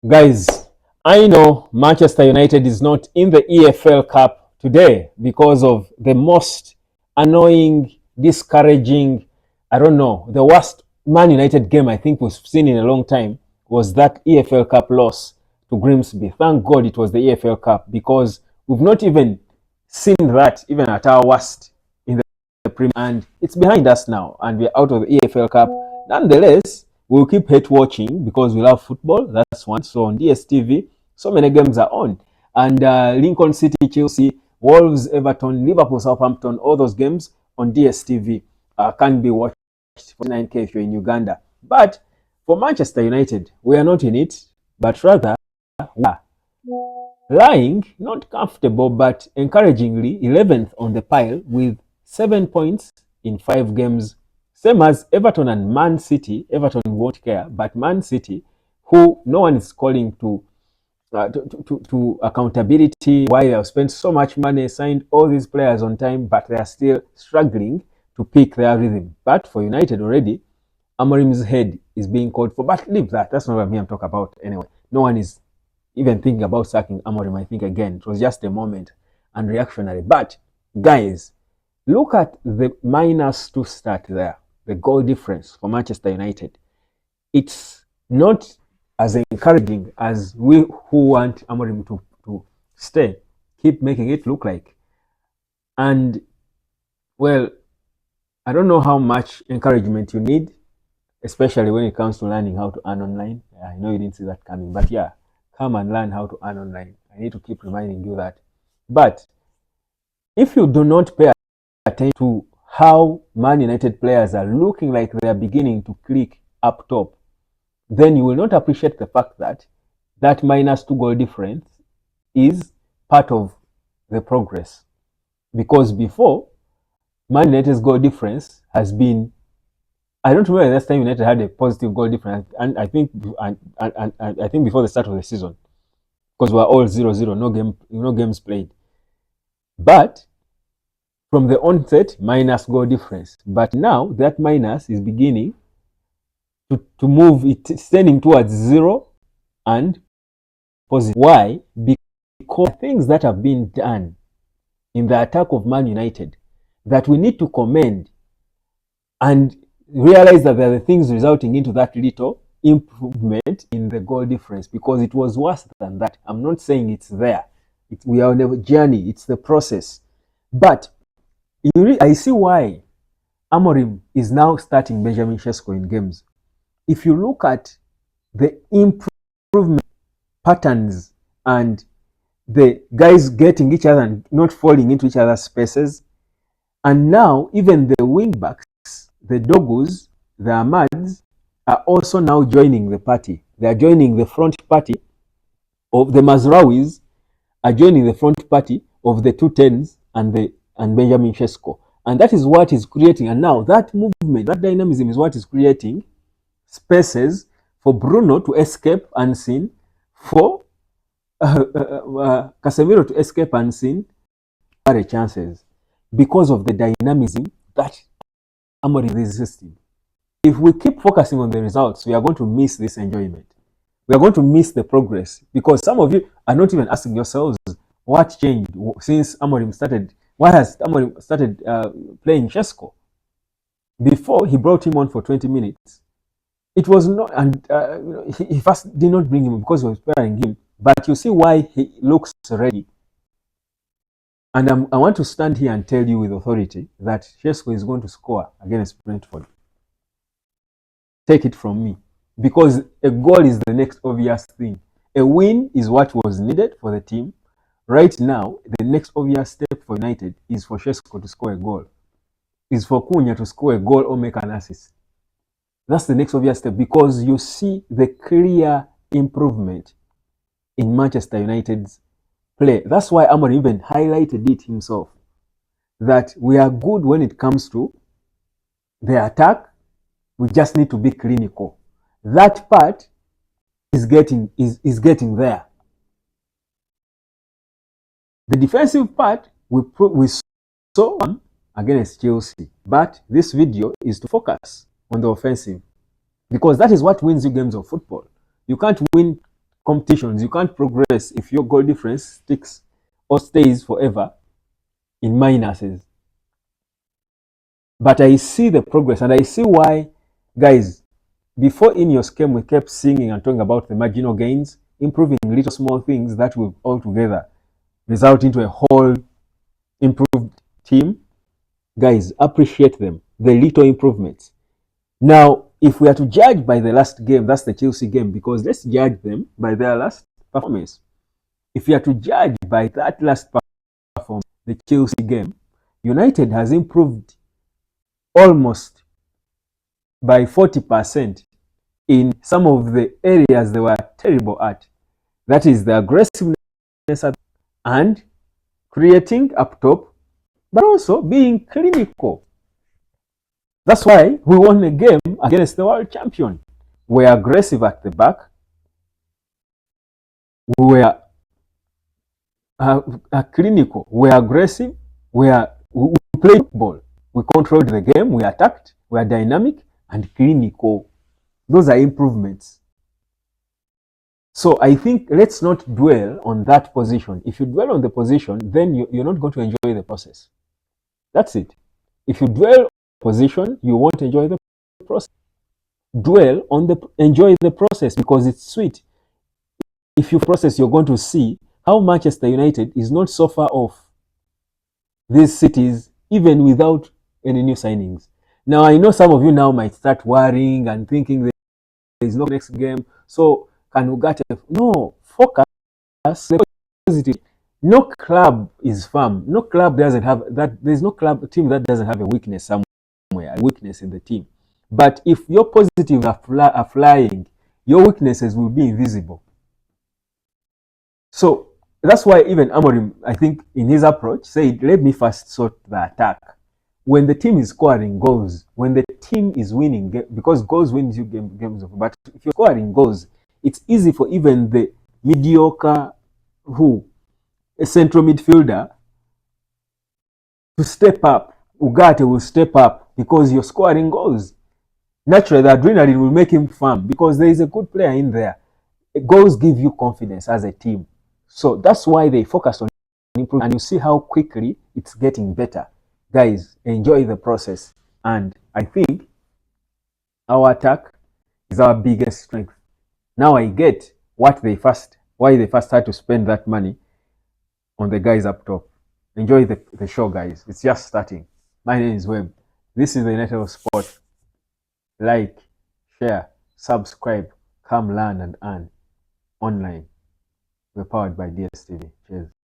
Guys, I know Manchester United is not in the EFL Cup today because of the most annoying, discouraging, I don't know, the worst Man United game I think we've seen in a long time was that EFL Cup loss to Grimsby. Thank God it was the EFL Cup because we've not even seen that even at our worst in the Premier, and it's behind us now and we're out of the EFL Cup. Nonetheless, we'll keep hate watching because we love football. That's one. So on DSTV, so many games are on. And Lincoln City, Chelsea, Wolves, Everton, Liverpool, Southampton, all those games on DSTV can be watched for 9K if you're in Uganda. But for Manchester United, we are not in it, but rather we are lying, not comfortable, but encouragingly 11th on the pile with 7 points in 5 games. Same as Everton and Man City. Everton won't care, but Man City, who no one is calling to accountability, why they have spent so much money, signed all these players on time, but they are still struggling to pick their rhythm. But for United already, Amorim's head is being called for. But leave that. That's not what I'm talking about anyway. No one is even thinking about sacking Amorim. I think again, it was just a moment and reactionary. But guys, look at the -2 start there, the goal difference for Manchester United. It's not as encouraging as we who want Amorim to stay keep making it look like. And well, I don't know how much encouragement you need, especially when it comes to learning how to earn online. I know you didn't see that coming, but yeah, come and learn how to earn online. I need to keep reminding you that. But if you do not pay attention to how Man United players are looking like they are beginning to click up top, then you will not appreciate the fact that that -2 goal difference is part of the progress. Because before, Man United's goal difference has been, I don't remember the last time United had a positive goal difference, and I think before the start of the season, because we were all 0-0, no games played. But from the onset, minus goal difference. But now that minus is beginning to move, it's tending towards 0 and positive. Why? Because things that have been done in the attack of Man United that we need to commend and realize that there are the things resulting into that little improvement in the goal difference, because it was worse than that. I'm not saying it's there. We are on a journey. It's the process. But I see why Amorim is now starting Benjamin Sesko in games. If you look at the improvement patterns and the guys getting each other and not falling into each other's spaces, and now even the wing backs, the Dogus, the Ahmads, are also now joining the party. They are joining the front party of the Mazrawis, are joining the front party of the 210s and Benjamin Sesko. And that is what is creating. And now that movement, that dynamism is what is creating spaces for Bruno to escape unseen, for Casemiro to escape unseen, chances because of the dynamism that Amorim is resisting. If we keep focusing on the results, we are going to miss this enjoyment. We are going to miss the progress, because some of you are not even asking yourselves what changed since Amorim started. Why has Amorim started playing Sesko? Before he brought him on for 20 minutes, it was not, and he first did not bring him because he was preparing him. But you see why he looks ready. And I want to stand here and tell you with authority that Sesko is going to score against Brentford. Take it from me. Because a goal is the next obvious thing. A win is what was needed for the team. Right now, the next obvious step for United is for Sesko to score a goal. Is for Cunha to score a goal or make an assist. That's the next obvious step, because you see the clear improvement in Manchester United's play. That's why Amorim even highlighted it himself, that we are good when it comes to the attack. We just need to be clinical. That part is getting there. The defensive part we saw against Chelsea, but this video is to focus on the offensive, because that is what wins you games of football. You can't win competitions. You can't progress if your goal difference sticks or stays forever in minuses. But I see the progress and I see why, guys, before Ineos came, we kept singing and talking about the marginal gains, improving little small things that will all together result into a whole improved team. Guys, appreciate them, the little improvements. Now, if we are to judge by the last game, that's the Chelsea game, because let's judge them by their last performance. If you are to judge by that last performance, the Chelsea game, United has improved almost by 40% in some of the areas they were terrible at. That is the aggressiveness and creating up top, but also being clinical. That's why we won a game against the world champion. We were aggressive at the back. We were clinical. We were aggressive. We played football. We controlled the game. We attacked. We are dynamic and clinical. Those are improvements. So I think let's not dwell on that position. If you dwell on the position, then you're not going to enjoy the process. That's it. If you dwell on the position, you won't enjoy the process. Enjoy the process because it's sweet. If you process, you're going to see how Manchester United is not so far off these cities, even without any new signings. Now, I know some of you now might start worrying and thinking there is no next game. So, can Ugarte? No, focus. Positive. No club is firm. No club doesn't have that. There's no club team that doesn't have a weakness somewhere, a weakness in the team. But if your positives are flying, your weaknesses will be invisible. So that's why even Amorim, I think, in his approach, said, let me first sort the attack. When the team is scoring goals, when the team is winning, because goals wins you games, but if you're scoring goals, it's easy for even the mediocre, a central midfielder, to step up. Ugarte will step up because you're scoring goals. Naturally, the adrenaline will make him firm because there is a good player in there. Goals give you confidence as a team. So that's why they focus on improving, and you see how quickly it's getting better. Guys, enjoy the process. And I think our attack is our biggest strength. Now I get why they first had to spend that money on the guys up top. Enjoy the show, guys. It's just starting. My name is Webb. This is the United of Sport. Like, share, subscribe, come learn and earn online. We're powered by DSTV. Cheers.